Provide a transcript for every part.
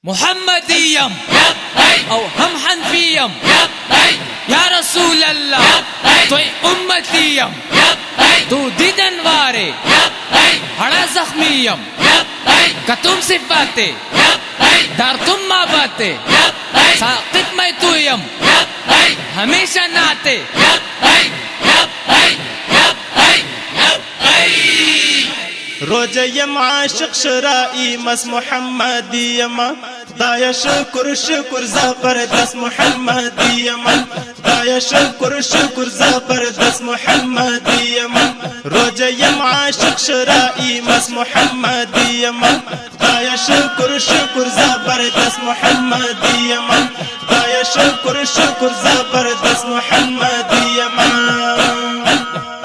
محمديم أو هم حنفيم يا رسول الله تو أمتيم تو دیدن وارے ہڑا زخمیم کا تم صفاتے دار تم ماں باتے ساقط میں تویم ہمیشہ ناتے روجه یم عاشق شرائی مس محمدی یم دایا شکر شکر زبردست محمدی یم دایا شکر شکر زبردست محمدی یم روجه یم عاشق شرائی مس محمدی یم دایا شکر شکر زبردست محمدی یم دایا شکر شکر زبردست محمدی یم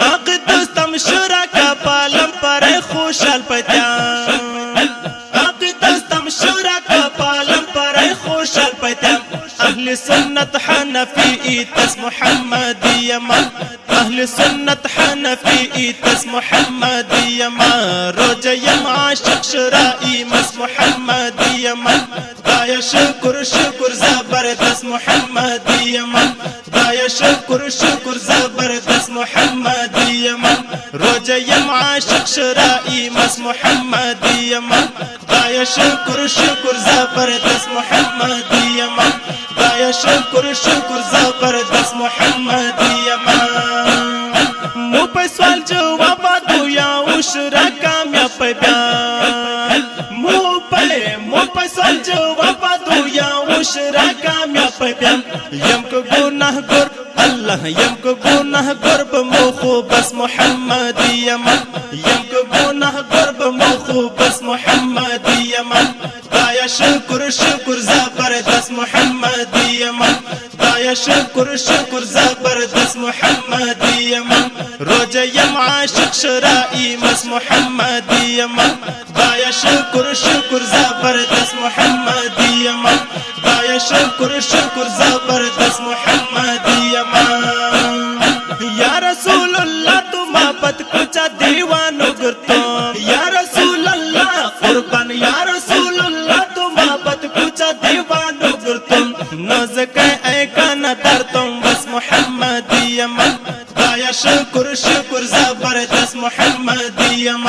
اقدستم شرکا پالم پر خوشال پیتم اقدستم شرکا پالم پر خوشال پیتم اهل سنت حنفی تس محمدی یم اهل سنت حنفی تس محمدی یم روجه یم عاشق شرائی مس محمدی یم دایا شکر شکر زبردست محمدی یم دایا شکر شکر زبردست محمدی یم روجه یم عاشق شرائی مس محمدی یم دایا شکر شکر زبردست محمدی یم دایا شکر شکر زبردست محمدی یم مو په سوال جواب دویا وشرا کامیاب بیان مو په سوال جواب دویا وشرا کامیاب بیان یم کو گناہ گر اللہ یم کو گناہ گر بمخو بس محمدی یم یم کو گناہ گر بمخو بس محمدی یم دایا شکر شکر زبردست محمدی یم دایا شکر شکر زبردست محمدی یم روجه یم عاشق شرائی مس محمدی یم دایا شکر شکر زبردست محمدی یم دایا شکر شکر زبردست محمدی یم یا رسول اللہ تم محبت کچا دیوانو گرتو یا رسول اللہ قربان یا رسول اللہ تم محبت کچا دیوانو گرتم نازکے اے کانا درتم بس محمدی یم دایا شکر شکر زبردست محمدی یم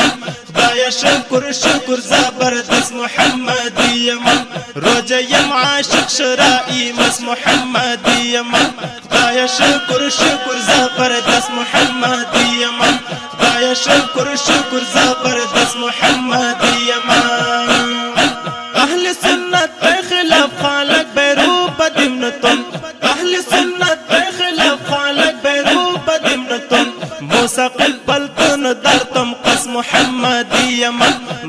دایا شکر شکر زبردست محمدی یم روجه یم عاشق شرائی مس محمدی یم دایا شکر شکر زبردست محمدی یم دایا شکر شکر زبردست محمدی یم اہل سنت خلاف خالق بیرو بدمنتم اہل سنت خلاف خالق بیرو بدمنتم موسیقی پلتن درتم قس محمدی یم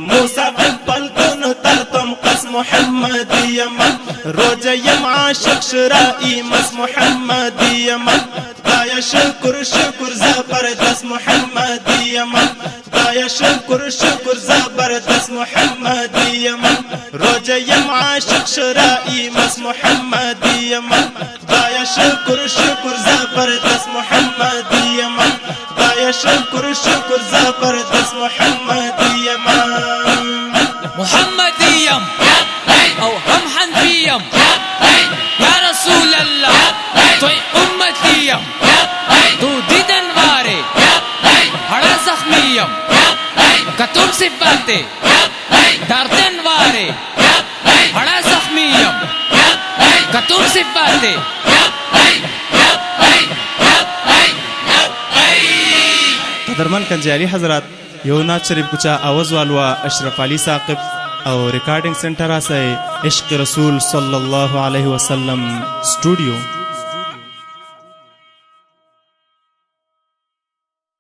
موسیقی پلتن درتم قس محمدی یم روجه یم عاشق شرائی مس محمدی یم دایا شکر شکر زبردست محمدی یم دایا شکر شکر زبردست محمدی یم روجه یم عاشق شرائی مس محمدی یم دایا شکر شکر زبردست محمدی یم دایا شکر شکر زبردست محمدی یم محمديم أو هم حنفيم يا رسول الله تو أمتيم تو دیدن وارے ہڑا زخمیم کا تم صفاتے دردن وارے ہڑا زخمیم کا تم صفاتے قدرمن کنجیالی حضرات یو نعت شریف کچا آواز والوا اشرف علی ثاقب اور ریکارڈنگ سنٹر آسائے عشق رسول صلی اللہ علیہ وسلم اسٹوڈیو